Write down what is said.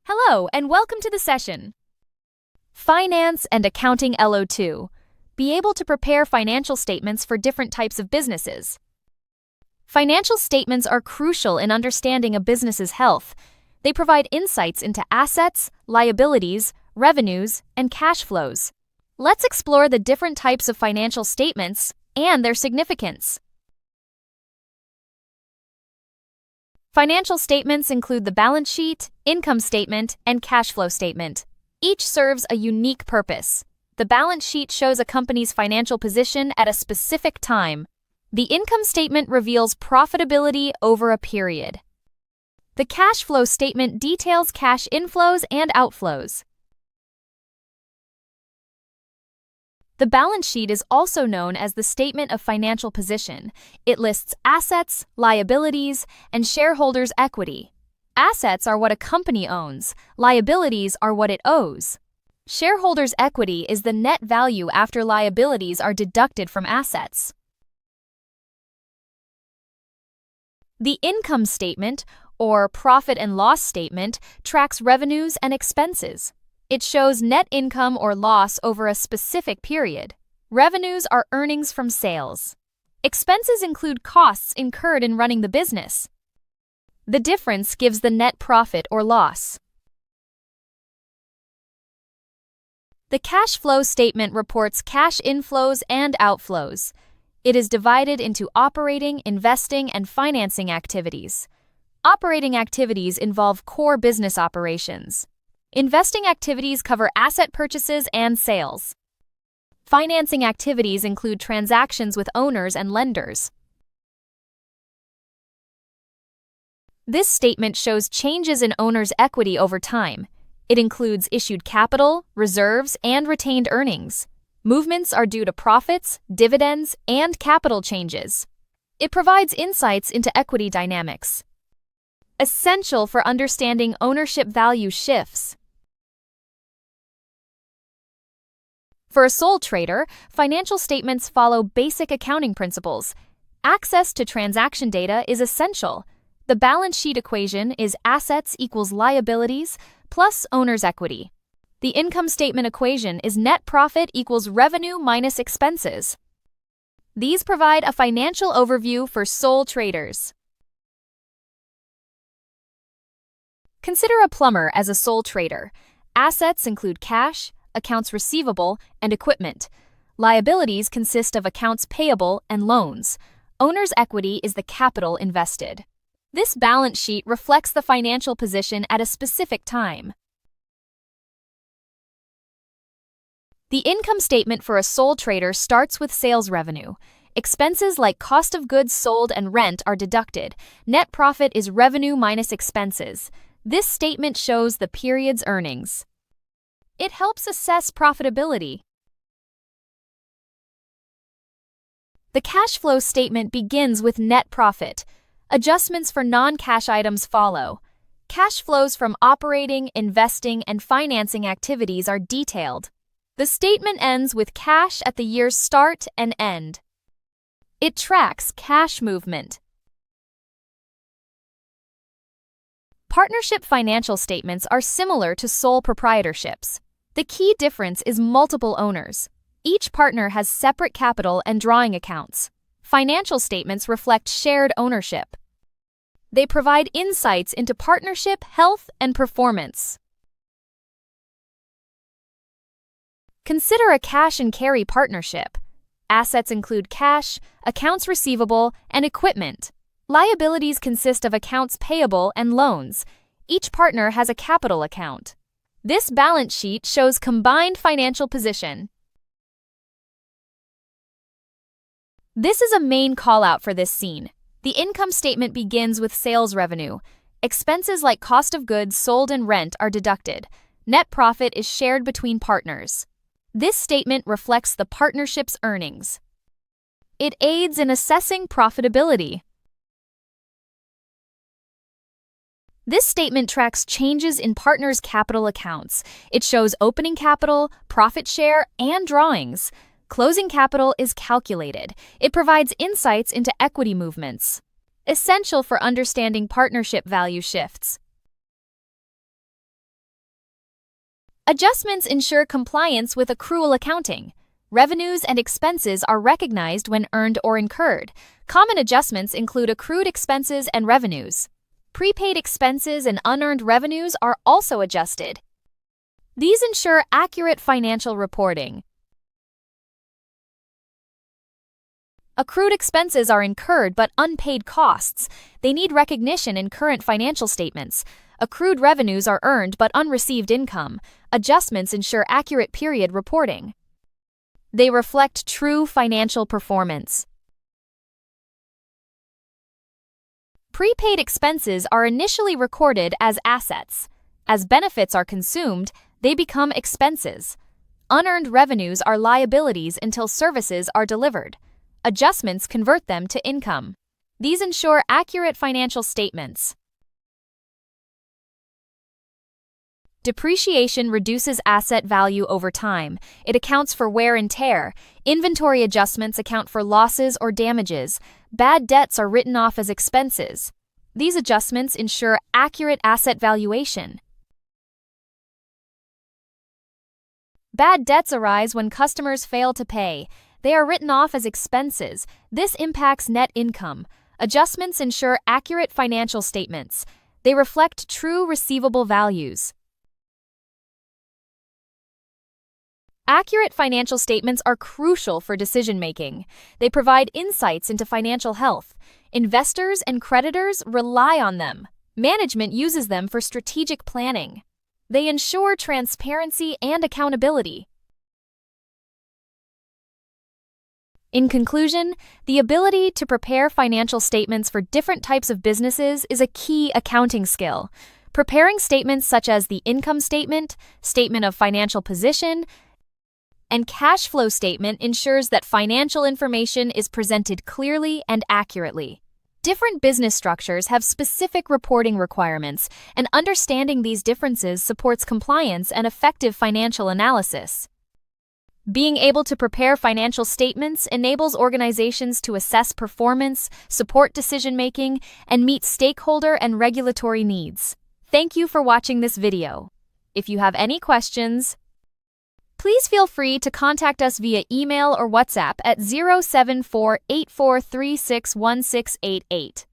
Hello, and welcome to the session. Finance and Accounting LO2. Be able to prepare financial statements for different types of businesses. Financial statements are crucial in understanding a business's health. They provide insights into assets, liabilities, revenues, and cash flows. Let's explore the different types of financial statements and their significance. Financial statements include the balance sheet, income statement, and cash flow statement. Each serves a unique purpose. The balance sheet shows a company's financial position at a specific time. The income statement reveals profitability over a period. The cash flow statement details cash inflows and outflows. The balance sheet is also known as the statement of financial position. It lists assets, liabilities, and shareholders' equity. Assets are what a company owns. Liabilities are what it owes. Shareholders' equity is the net value after liabilities are deducted from assets. The income statement, or profit and loss statement, tracks revenues and expenses. It shows net income or loss over a specific period. Revenues are earnings from sales. Expenses include costs incurred in running the business. The difference gives the net profit or loss. The cash flow statement reports cash inflows and outflows. It is divided into operating, investing, and financing activities. Operating activities involve core business operations. Investing activities cover asset purchases and sales. Financing activities include transactions with owners and lenders. This statement shows changes in owners' equity over time. It includes issued capital, reserves, and retained earnings. Movements are due to profits, dividends, and capital changes. It provides insights into equity dynamics. Essential for understanding ownership value shifts. For a sole trader, financial statements follow basic accounting principles. Access to transaction data is essential. The balance sheet equation is assets equals liabilities plus owner's equity. The income statement equation is net profit equals revenue minus expenses. These provide a financial overview for sole traders. Consider a plumber as a sole trader. Assets include cash, accounts receivable, and equipment. Liabilities consist of accounts payable and loans. Owner's equity is the capital invested. This balance sheet reflects the financial position at a specific time. The income statement for a sole trader starts with sales revenue. Expenses like cost of goods sold and rent are deducted. Net profit is revenue minus expenses. This statement shows the period's earnings. It helps assess profitability. The cash flow statement begins with net profit. Adjustments for non-cash items follow. Cash flows from operating, investing, and financing activities are detailed. The statement ends with cash at the year's start and end. It tracks cash movement. Partnership financial statements are similar to sole proprietorships. The key difference is multiple owners. Each partner has separate capital and drawing accounts. Financial statements reflect shared ownership. They provide insights into partnership, health, and performance. Consider a cash and carry partnership. Assets include cash, accounts receivable, and equipment. Liabilities consist of accounts payable and loans. Each partner has a capital account. This balance sheet shows combined financial position. This is a main call-out for this scene. The income statement begins with sales revenue. Expenses like cost of goods sold and rent are deducted. Net profit is shared between partners. This statement reflects the partnership's earnings. It aids in assessing profitability. This statement tracks changes in partners' capital accounts. It shows opening capital, profit share, and drawings. Closing capital is calculated. It provides insights into equity movements. Essential for understanding partnership value shifts. Adjustments ensure compliance with accrual accounting. Revenues and expenses are recognized when earned or incurred. Common adjustments include accrued expenses and revenues. Prepaid expenses and unearned revenues are also adjusted. These ensure accurate financial reporting. Accrued expenses are incurred but unpaid costs. They need recognition in current financial statements. Accrued revenues are earned but unreceived income. Adjustments ensure accurate period reporting. They reflect true financial performance. Prepaid expenses are initially recorded as assets. As benefits are consumed, they become expenses. Unearned revenues are liabilities until services are delivered. Adjustments convert them to income. These ensure accurate financial statements. Depreciation reduces asset value over time. It accounts for wear and tear. Inventory adjustments account for losses or damages. Bad debts are written off as expenses. These adjustments ensure accurate asset valuation. Bad debts arise when customers fail to pay. They are written off as expenses. This impacts net income. Adjustments ensure accurate financial statements. They reflect true receivable values. Accurate financial statements are crucial for decision-making. They provide insights into financial health. Investors and creditors rely on them. Management uses them for strategic planning. They ensure transparency and accountability. In conclusion, the ability to prepare financial statements for different types of businesses is a key accounting skill. Preparing statements such as the income statement, statement of financial position, and cash flow statement ensures that financial information is presented clearly and accurately. Different business structures have specific reporting requirements, and understanding these differences supports compliance and effective financial analysis. Being able to prepare financial statements enables organizations to assess performance, support decision-making, and meet stakeholder and regulatory needs. Thank you for watching this video. If you have any questions, please feel free to contact us via email or WhatsApp at 07484361688.